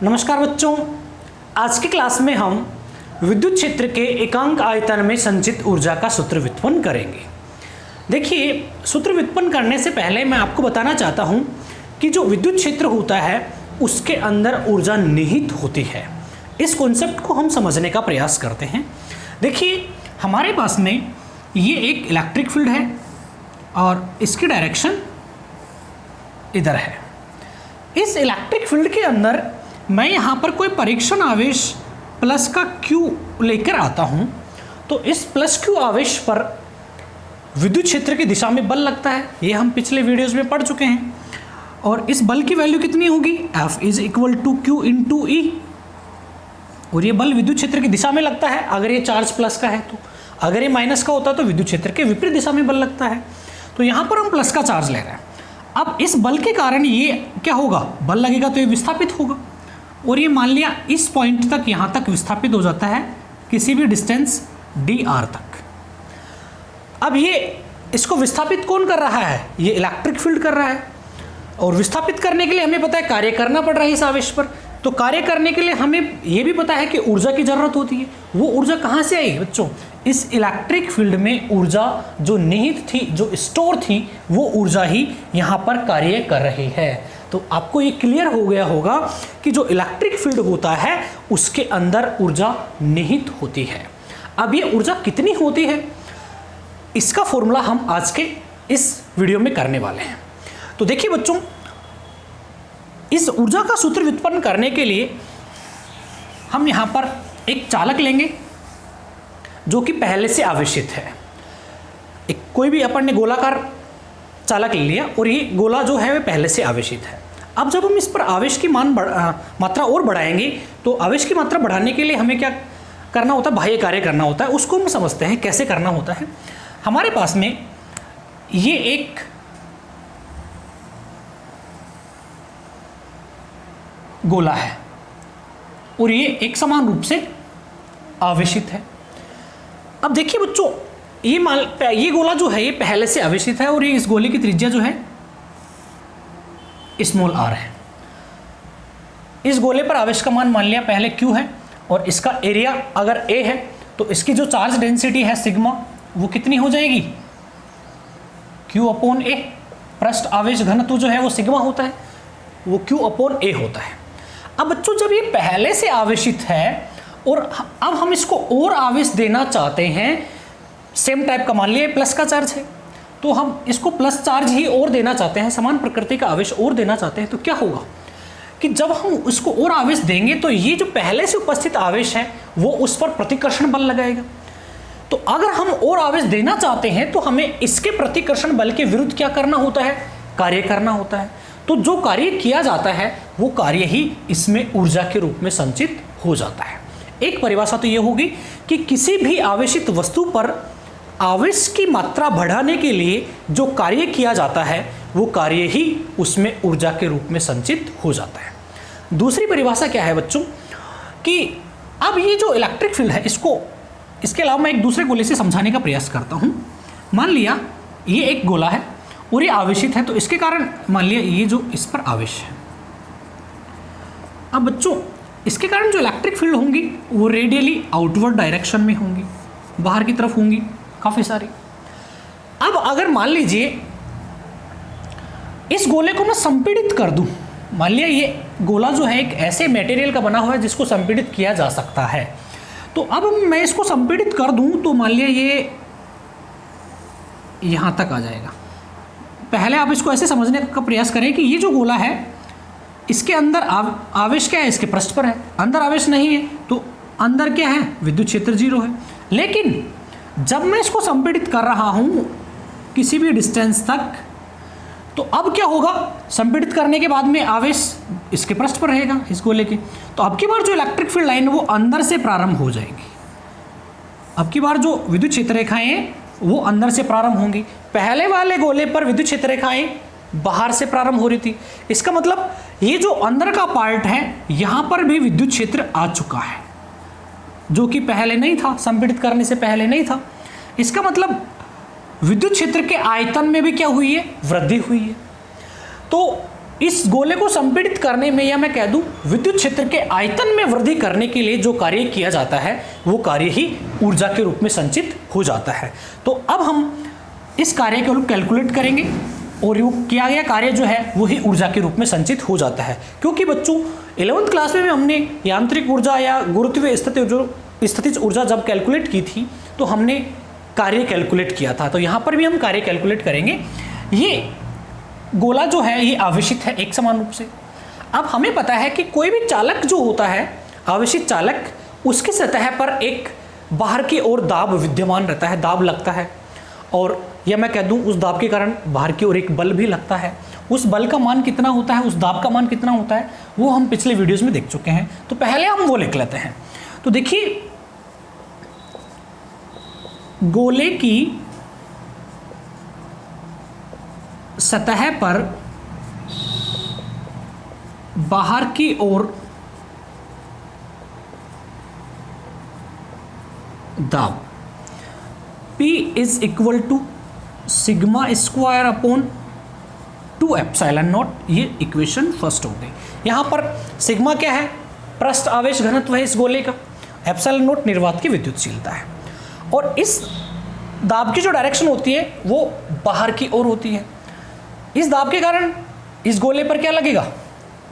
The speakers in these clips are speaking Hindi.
नमस्कार बच्चों, आज की क्लास में हम विद्युत क्षेत्र के एकांक आयतन में संचित ऊर्जा का सूत्र व्युत्पन्न करेंगे। देखिए, सूत्र व्युत्पन्न करने से पहले मैं आपको बताना चाहता हूं कि जो विद्युत क्षेत्र होता है उसके अंदर ऊर्जा निहित होती है। इस कॉन्सेप्ट को हम समझने का प्रयास करते हैं। देखिए, हमारे पास में ये एक इलेक्ट्रिक फील्ड है और इसकी डायरेक्शन इधर है। इस इलेक्ट्रिक फील्ड के अंदर मैं यहाँ पर कोई परीक्षण आवेश प्लस का Q लेकर आता हूँ, तो इस प्लस Q आवेश पर विद्युत क्षेत्र की दिशा में बल लगता है। ये हम पिछले वीडियोस में पढ़ चुके हैं। और इस बल की वैल्यू कितनी होगी? F = Q × E। और ये बल विद्युत क्षेत्र की दिशा में लगता है अगर ये चार्ज प्लस का है तो। अगर ये माइनस का होता तो विद्युत क्षेत्र के विपरीत दिशा में बल लगता है। तो यहाँ पर हम प्लस का चार्ज ले रहे हैं। अब इस बल के कारण ये क्या होगा? बल लगेगा तो ये विस्थापित होगा। और ये मान लिया इस पॉइंट तक, यहाँ तक विस्थापित हो जाता है किसी भी डिस्टेंस dr तक। अब ये इसको विस्थापित कौन कर रहा है? ये इलेक्ट्रिक फील्ड कर रहा है। और विस्थापित करने के लिए हमें पता है कार्य करना पड़ रहा है इस आवेश पर। तो कार्य करने के लिए हमें ये भी पता है कि ऊर्जा की ज़रूरत होती है। वो ऊर्जा कहाँ से आई बच्चों? इस इलेक्ट्रिक फील्ड में ऊर्जा जो निहित थी, जो स्टोर थी, वो ऊर्जा ही यहाँ पर कार्य कर रही है। तो आपको ये क्लियर हो गया होगा कि जो इलेक्ट्रिक फील्ड होता है उसके अंदर ऊर्जा निहित होती है। अब ये ऊर्जा कितनी होती है, इसका फॉर्मूला हम आज के इस वीडियो में करने वाले हैं। तो देखिए बच्चों, इस ऊर्जा का सूत्र व्युत्पन्न करने के लिए हम यहाँ पर एक चालक लेंगे जो कि पहले से आवेशित है। एक कोई भी अपन ने गोलाकार चालक ले लिया और ये गोला जो है वह पहले से आवेशित है। अब जब हम इस पर आवेश की मात्रा और बढ़ाएंगे तो आवेश की मात्रा बढ़ाने के लिए हमें क्या करना होता है? बाह्य कार्य करना होता है। उसको हम समझते हैं कैसे करना होता है। हमारे पास में ये एक गोला है और ये एक समान रूप से आवेशित है। अब देखिए बच्चों, ये गोला जो है ये पहले से आवेशित है और ये इस गोले की त्रिज्या जो है r है। इस गोले पर आवेश का मान लिया पहले Q है और इसका एरिया अगर A है तो इसकी जो चार्ज डेंसिटी है सिग्मा, वो कितनी हो जाएगी? Q/A। पृष्ठ आवेश घनत्व जो है वो सिग्मा होता है, वो Q/A होता है। अब बच्चों, जब ये पहले से आवेशित है और अब हम इसको और आवेश देना चाहते हैं, सेम टाइप का मान लिया प्लस का चार्ज है, तो हम इसको प्लस चार्ज ही और देना चाहते हैं, समान प्रकृति का आवेश और देना चाहते हैं, तो क्या होगा कि जब हम इसको और आवेश देंगे तो ये जो पहले से उपस्थित आवेश है वो उस पर प्रतिकर्षण बल लगाएगा। तो अगर हम और आवेश देना चाहते हैं तो हमें इसके प्रतिकर्षण बल के विरुद्ध क्या करना होता है? कार्य करना होता है। तो जो कार्य किया जाता है वो कार्य ही इसमें ऊर्जा के रूप में संचित हो जाता है। एक परिभाषा तो ये होगी कि किसी भी आवेशित वस्तु पर आवेश की मात्रा बढ़ाने के लिए जो कार्य किया जाता है वो कार्य ही उसमें ऊर्जा के रूप में संचित हो जाता है। दूसरी परिभाषा क्या है बच्चों कि अब ये जो इलेक्ट्रिक फील्ड है इसके अलावा मैं एक दूसरे गोले से समझाने का प्रयास करता हूँ। मान लिया ये एक गोला है और ये आवेशित है, तो इसके कारण मान लिया ये जो इस पर आवेश है। अब बच्चों, इसके कारण जो इलेक्ट्रिक फील्ड होंगी वो रेडियली आउटवर्ड डायरेक्शन में होंगी, बाहर की तरफ होंगी काफ़ी सारी। अब अगर मान लीजिए इस गोले को मैं संपीड़ित कर दूं, मान लिया ये गोला जो है एक ऐसे मटेरियल का बना हुआ है जिसको संपीड़ित किया जा सकता है, तो अब मैं इसको संपीड़ित कर दूं तो मान लिया ये यहाँ तक आ जाएगा। पहले आप इसको ऐसे समझने का प्रयास करें कि ये जो गोला है इसके अंदर आवेश क्या है? इसके पृष्ठ पर है, अंदर आवेश नहीं है, तो अंदर क्या है? विद्युत क्षेत्र 0 है। लेकिन जब मैं इसको संपीड़ित कर रहा हूं किसी भी डिस्टेंस तक, तो अब क्या होगा? संपीड़ित करने के बाद में आवेश इसके पृष्ठ पर रहेगा, इस गोले के। तो अब की बार जो इलेक्ट्रिक फील्ड लाइन वो अंदर से प्रारंभ हो जाएगी। अब की बार जो विद्युत क्षेत्र रेखाएं वो अंदर से प्रारंभ होंगी। पहले वाले गोले पर विद्युत क्षेत्र रेखाएं बाहर से प्रारंभ हो रही थी। इसका मतलब ये जो अंदर का पार्ट है यहां पर भी विद्युत क्षेत्र आ चुका है, जो कि पहले नहीं था, संपीड़ित करने से पहले नहीं था। इसका मतलब विद्युत क्षेत्र के आयतन में भी क्या हुई है? वृद्धि हुई है। तो इस गोले को संपीड़ित करने में, या मैं कह दूं विद्युत क्षेत्र के आयतन में वृद्धि करने के लिए जो कार्य किया जाता है वो कार्य ही ऊर्जा के रूप में संचित हो जाता है। तो अब हम इस कार्य को कैलकुलेट करेंगे और ये किया गया कार्य जो है वही ऊर्जा के रूप में संचित हो जाता है। क्योंकि बच्चों 11वीं क्लास में हमने यांत्रिक ऊर्जा या गुरुत्वीय स्थितिज ऊर्जा जब कैलकुलेट की थी तो हमने कार्य कैलकुलेट किया था, तो यहाँ पर भी हम कार्य कैलकुलेट करेंगे। ये गोला जो है ये आवेशित है एक समान रूप से। अब हमें पता है कि कोई भी चालक जो होता है, आवेशित चालक, उसकी सतह पर एक बाहर की ओर दाब विद्यमान रहता है, दाब लगता है, और या मैं कह दूं उस दाब के कारण बाहर की ओर एक बल भी लगता है। उस बल का मान कितना होता है, उस दाब का मान कितना होता है, वो हम पिछले वीडियोस में देख चुके हैं, तो पहले हम वो लिख लेते हैं। तो देखिए, गोले की सतह पर बाहर की ओर दाब P is equal to sigma square upon 2 epsilon naught. ये इक्वेशन फर्स्ट हो गई। यहां पर सिग्मा क्या है, पृष्ठ आवेश घनत्व है इस गोले का, एप्सिलॉन नॉट निर्वात की विद्युतशीलता है, और इस दाब की जो डायरेक्शन होती है वो बाहर की ओर होती है। इस दाब के कारण इस गोले पर क्या लगेगा,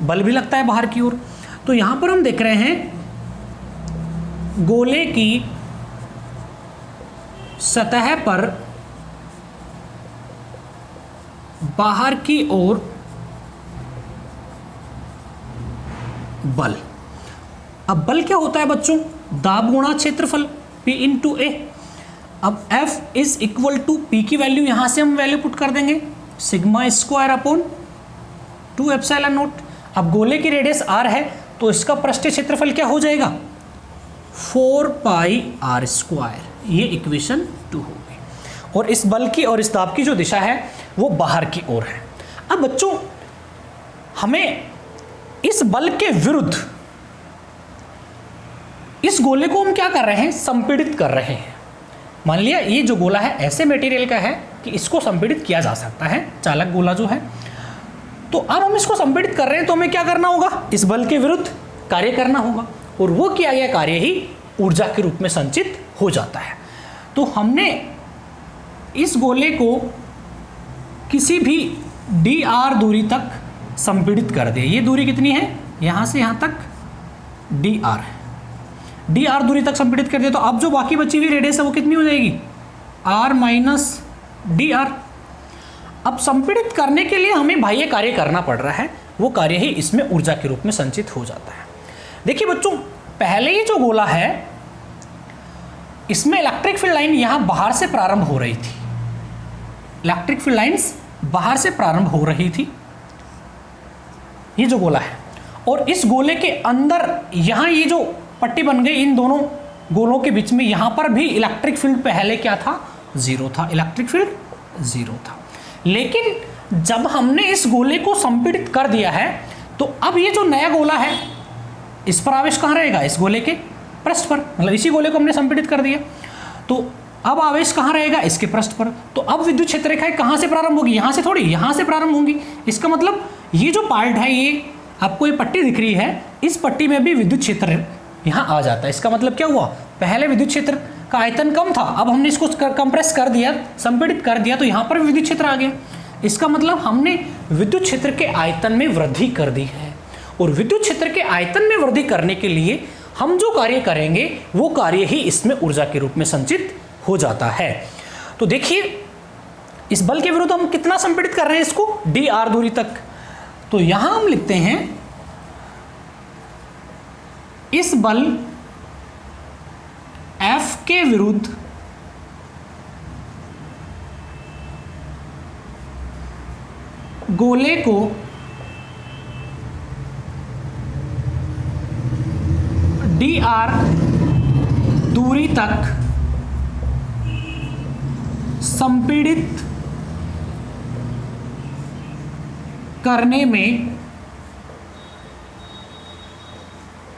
बल भी लगता है बाहर की ओर। तो यहां पर हम देख रहे हैं गोले की सतह पर बाहर की ओर बल। अब बल क्या होता है बच्चों, दाब गुणा क्षेत्रफल P इंटू ए। अब F is equal to P की वैल्यू यहां से हम वैल्यू पुट कर देंगे, sigma square upon 2 epsilon naught. अब गोले की रेडियस r है तो इसका पृष्ठीय क्षेत्रफल क्या हो जाएगा, 4 पाई r स्क्वायर। ये इक्वेशन 2 हो गई। और इस बल की और इस दाब की जो दिशा है वो बाहर की ओर है। अब बच्चों हमें इस बल के विरुद्ध इस गोले को हम क्या कर रहे हैं, संपीड़ित कर रहे हैं। मान लिया ये जो गोला है ऐसे मटेरियल का है कि इसको संपीड़ित किया जा सकता है, चालक गोला जो है। तो अब हम इसको संपीड़ित कर रहे हैं तो हमें क्या करना होगा, इस बल के विरुद्ध कार्य करना होगा, और वो किया गया कार्य ही ऊर्जा के रूप में संचित हो जाता है। तो हमने इस गोले को किसी भी dr दूरी तक संपीड़ित कर दिया। ये दूरी कितनी है, यहाँ से यहाँ तक dr है, dr दूरी तक संपीड़ित कर दिया। तो अब जो बाकी बची हुई रेडियस है वो कितनी हो जाएगी, r माइनस dr। अब संपीड़ित करने के लिए हमें बाह्य कार्य करना पड़ रहा है, वो कार्य ही इसमें ऊर्जा के रूप में संचित हो जाता है। देखिए बच्चों, पहले ये जो गोला है इसमें इलेक्ट्रिक फील्ड लाइन यहां बाहर से प्रारंभ हो रही थी, इलेक्ट्रिक फील्ड लाइंस बाहर से प्रारंभ हो रही थी, ये जो गोला है। और इस गोले के अंदर यहां ये जो पट्टी बन गई इन दोनों गोलों के बीच में, यहां पर भी इलेक्ट्रिक फील्ड पहले क्या था, 0 था, इलेक्ट्रिक फील्ड 0 था। लेकिन जब हमने इस गोले को संपीड़ित कर दिया है तो अब ये जो नया गोला है इस पर आवेश कहाँ रहेगा, इस गोले के पृष्ठ पर, मतलब इसी गोले को हमने संपीड़ित कर दिया। तो अब आवेश कहाँ रहेगा, इसके पृष्ठ पर। तो अब विद्युत क्षेत्र रेखाएं कहाँ से प्रारंभ होगी, यहाँ से थोड़ी, यहाँ से प्रारंभ होंगी। इसका मतलब ये जो पार्ट है, ये आपको ये पट्टी दिख रही है, इस पट्टी में भी विद्युत क्षेत्र यहाँ आ जाता है। इसका मतलब क्या हुआ, पहले विद्युत क्षेत्र का आयतन कम था, अब हमने इसको कंप्रेस कर दिया, संपीड़ित कर दिया, तो यहाँ पर भी विद्युत क्षेत्र आ गया। इसका मतलब हमने विद्युत क्षेत्र के आयतन में वृद्धि कर दी है। और विद्युत क्षेत्र के आयतन में वृद्धि करने के लिए हम जो कार्य करेंगे वो कार्य ही इसमें ऊर्जा के रूप में संचित हो जाता है। तो देखिए, इस बल के विरुद्ध हम कितना संपीड़ित कर रहे हैं इसको, dr दूरी तक। तो यहां हम लिखते हैं इस बल F के विरुद्ध गोले को dr दूरी तक संपीड़ित करने में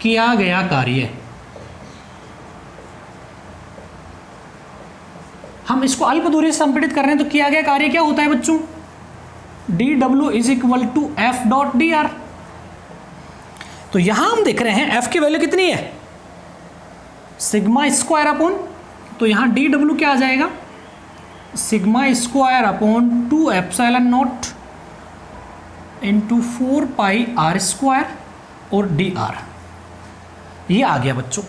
किया गया कार्य। हम इसको अल्प दूरी से संपीड़ित कर रहे हैं तो किया गया कार्य क्या होता है बच्चों, D W is equal to F dot D R. तो यहां हम देख रहे हैं एफ की वैल्यू कितनी है, सिग्मा स्क्वायर अपॉन, तो यहां डी डब्ल्यू क्या आ जाएगा, sigma square upon 2 epsilon not into 4 pi are square और डी आर, ये आ गया बच्चों।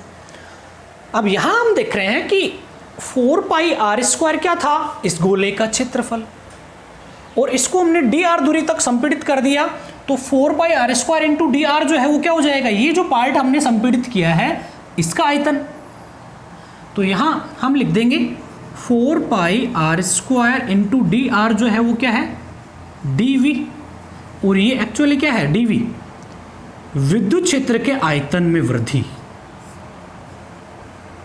अब यहां हम देख रहे हैं कि 4 पाई आर स्क्वायर क्या था, इस गोले का क्षेत्रफल, और इसको हमने डी आर दूरी तक संपीड़ित कर दिया, तो 4 pi are square into d r जो है वो क्या हो जाएगा, ये जो पार्ट हमने संपीड़ित किया है इसका आयतन। तो यहां हम लिख देंगे 4 pi are square into d r जो है वो क्या है, डी वी, और ये एक्चुअली क्या है, डी वी, विद्युत क्षेत्र के आयतन में वृद्धि,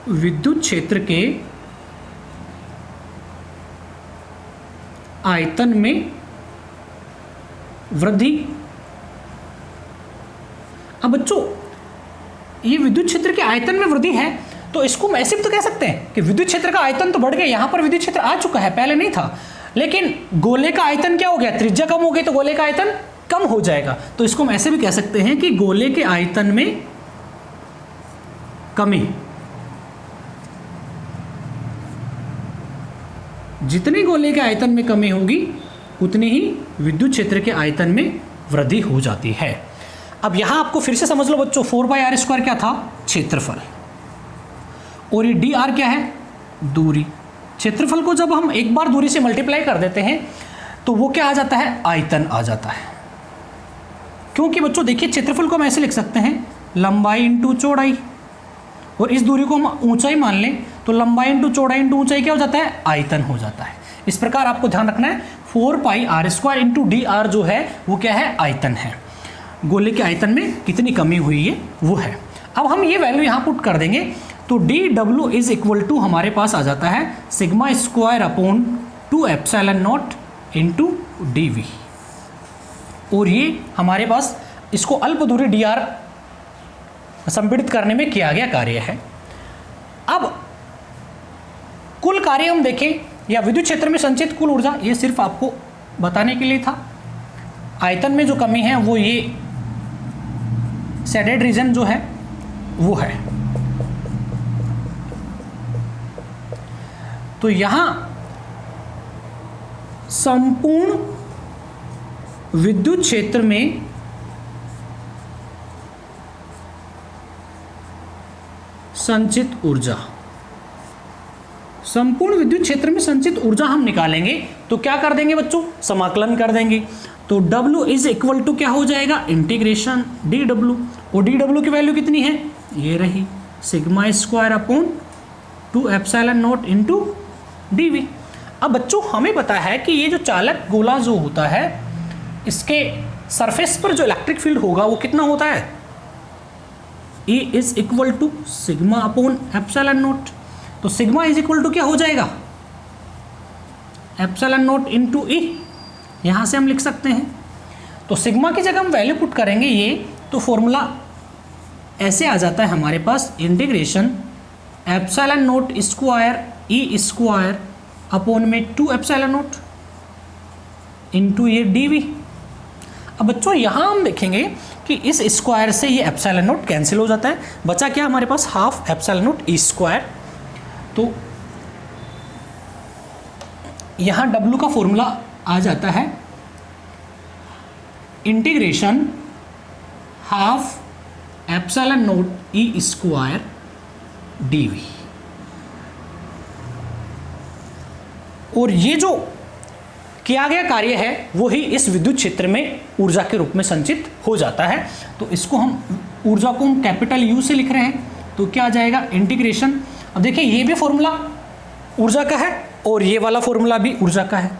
विद्युत क्षेत्र के आयतन में वृद्धि। अब बच्चों ये विद्युत क्षेत्र के आयतन में वृद्धि है, तो इसको हम ऐसे भी तो कह सकते हैं कि विद्युत क्षेत्र का आयतन तो बढ़ गया, यहां पर विद्युत क्षेत्र आ चुका है, पहले नहीं था, लेकिन गोले का आयतन क्या हो गया, त्रिज्या कम हो गई तो गोले का आयतन कम हो जाएगा। तो इसको हम ऐसे भी कह सकते हैं कि गोले के आयतन में कमी, जितनी गोले के आयतन में कमी होगी उतनी ही विद्युत क्षेत्र के आयतन में वृद्धि हो जाती है। अब यहां आपको फिर से समझ लो बच्चों, 4 पाई आर स्क्वायर क्या था, क्षेत्रफल, और ये डी आर क्या है, दूरी। क्षेत्रफल को जब हम एक बार दूरी से मल्टीप्लाई कर देते हैं तो वो क्या आ जाता है, आयतन आ जाता है। क्योंकि बच्चों देखिए क्षेत्रफल को हम ऐसे लिख सकते हैं, लंबाई इंटू चौड़ाई, और इस दूरी को हम ऊंचाई मान लें तो लंबाई इंटू चौड़ाई इंटू ऊंचाई क्या हो जाता है, आयतन हो जाता है। इस प्रकार आपको ध्यान रखना है 4 pi are square into d r जो है वो क्या है, आयतन है, गोले के आयतन में कितनी कमी हुई है वो है। अब हम ये वैल्यू यहाँ पुट कर देंगे तो D W is equal to हमारे पास आ जाता है sigma square upon 2 epsilon not into D we, और ये हमारे पास इसको अल्प दूरी डी आर संपीड़ित करने में किया गया कार्य है। अब कुल कार्य हम देखें, या विद्युत क्षेत्र में संचित कुल ऊर्जा, ये सिर्फ आपको बताने के लिए था। आयतन में जो कमी है वो ये शेडेड रीजन जो है वो है। तो यहां संपूर्ण विद्युत क्षेत्र में संचित ऊर्जा, संपूर्ण विद्युत क्षेत्र में संचित ऊर्जा हम निकालेंगे तो क्या कर देंगे बच्चों, समाकलन कर देंगे। तो W इज इक्वल टू क्या हो जाएगा, इंटीग्रेशन डी डब्ल्यू, और डी डब्ल्यू की वैल्यू कितनी है, ये रही sigma square upon 2 epsilon not into D we. अब बच्चों हमें पता है कि ये जो चालक गोला जो होता है इसके सरफेस पर जो इलेक्ट्रिक फील्ड होगा वो कितना होता है, E is equal to sigma upon epsilon not. तो सिग्मा इज इक्वल टू क्या हो जाएगा, एप्सिलॉन नॉट इंटू ई, यहाँ से हम लिख सकते हैं। तो सिग्मा की जगह हम वैल्यू पुट करेंगे ये, तो फॉर्मूला ऐसे आ जाता है हमारे पास, integration epsilon not square e square upon में 2 एप्सिलॉन नॉट इंटू ये डी वी। अब बच्चों यहाँ हम देखेंगे कि इस स्क्वायर से ये एप्सिलॉन नॉट कैंसिल हो जाता है, बचा क्या हमारे पास, half epsilon not e square. तो यहाँ W का फॉर्मूला आ जाता है integration half epsilon not e square d we. और ये जो किया गया कार्य है वो ही इस विद्युत क्षेत्र में ऊर्जा के रूप में संचित हो जाता है। तो इसको हम ऊर्जा को हम कैपिटल U से लिख रहे हैं, तो क्या आ जाएगा, इंटीग्रेशन। अब देखिए ये भी फॉर्मूला ऊर्जा का है और ये वाला फॉर्मूला भी ऊर्जा का है,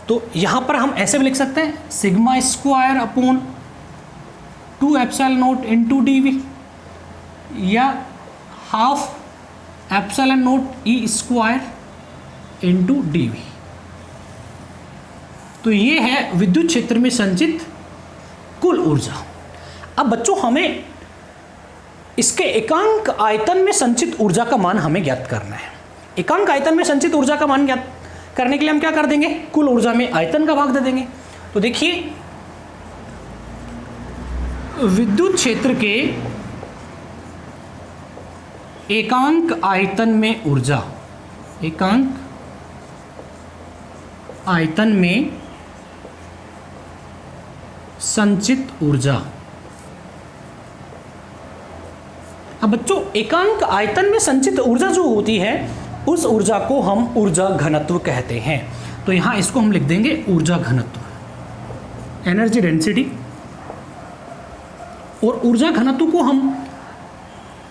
तो यहां पर हम ऐसे भी लिख सकते हैं sigma square upon 2 epsilon not into D v, या half epsilon not e square into D v. तो ये है विद्युत क्षेत्र में संचित कुल ऊर्जा। अब बच्चों हमें इसके एकांक आयतन में संचित ऊर्जा का मान हमें ज्ञात करना है। एकांक आयतन में संचित ऊर्जा का मान ज्ञात करने के लिए हम क्या कर देंगे, कुल ऊर्जा में आयतन का भाग दे देंगे। तो देखिए विद्युत क्षेत्र के एकांक आयतन में ऊर्जा, एकांक आयतन में संचित ऊर्जा। अब बच्चों एकांक आयतन में संचित ऊर्जा जो होती है उस ऊर्जा को हम ऊर्जा घनत्व कहते हैं। तो यहां इसको हम लिख देंगे ऊर्जा घनत्व, एनर्जी डेंसिटी। और ऊर्जा घनत्व को हम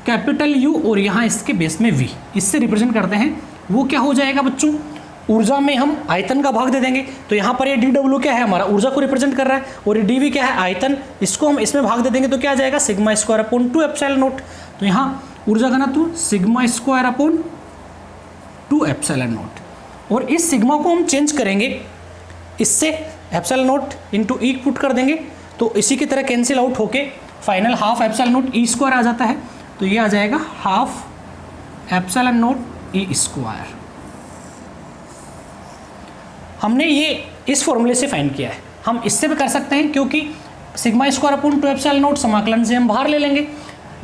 कैपिटल यू और यहां इसके बेस में वी, इससे रिप्रेजेंट करते हैं। वो क्या हो जाएगा बच्चों, ऊर्जा में हम आयतन का भाग दे देंगे। तो यहाँ पर ये डी डब्ल्यू क्या है, हमारा ऊर्जा को रिप्रेजेंट कर रहा है, और ये डी वी क्या है, आयतन। इसको हम इसमें भाग दे देंगे तो क्या आ जाएगा, sigma square upon 2 epsilon not. तो यहाँ ऊर्जा घनत्व sigma square upon 2 epsilon not. और इस सिग्मा को हम चेंज करेंगे, इससे epsilon not into e put कर देंगे तो इसी की तरह कैंसिल आउट होके final half epsilon not e square आ जाता है। तो ये आ जाएगा half epsilon not e square. हमने ये इस फॉर्मूले से फाइंड किया है। हम इससे भी कर सकते हैं क्योंकि sigma square upon 2 epsilon not समाकलन से हम बाहर ले लेंगे,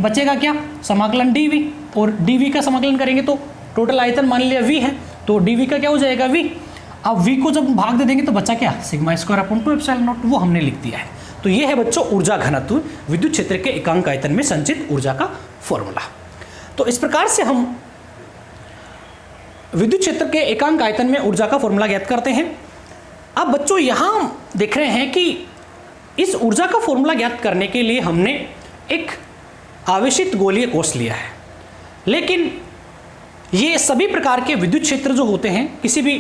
बचेगा क्या, समाकलन डीवी। और डीवी का समाकलन करेंगे तो टोटल आयतन मान लिया वी है, तो डीवी का क्या हो जाएगा वी। अब वी को जब भाग दे देंगे तो बचा क्या, sigma square upon 2 epsilon not, वो हमने लिख दिया है। तो ये है बच्चों ऊर्जा घनत्व, विद्युत क्षेत्र के एकांक आयतन में संचित ऊर्जा का फॉर्मूला। तो इस प्रकार से हम विद्युत क्षेत्र के एकांक आयतन में ऊर्जा का फॉर्मूला ज्ञात करते हैं। अब बच्चों यहां देख रहे हैं कि इस ऊर्जा का फॉर्मूला ज्ञात करने के लिए हमने एक आवेशित गोलीय कोष लिया है, लेकिन ये सभी प्रकार के विद्युत क्षेत्र जो होते हैं, किसी भी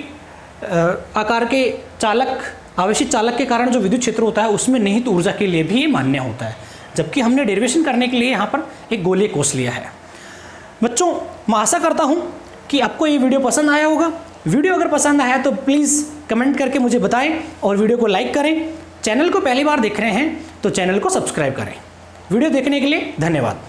आकार के चालक, आवेशित चालक के कारण जो विद्युत क्षेत्र होता है उसमें निहित ऊर्जा के लिए भी ये मान्य होता है, जबकि हमने डेरिवेशन करने के लिए यहाँ पर एक गोलीय कोष लिया है। बच्चों मैं आशा करता हूँ कि आपको ये वीडियो पसंद आया होगा। वीडियो अगर पसंद आया तो प्लीज़ कमेंट करके मुझे बताएं और वीडियो को लाइक करें। चैनल को पहली बार देख रहे हैं तो चैनल को सब्सक्राइब करें। वीडियो देखने के लिए धन्यवाद।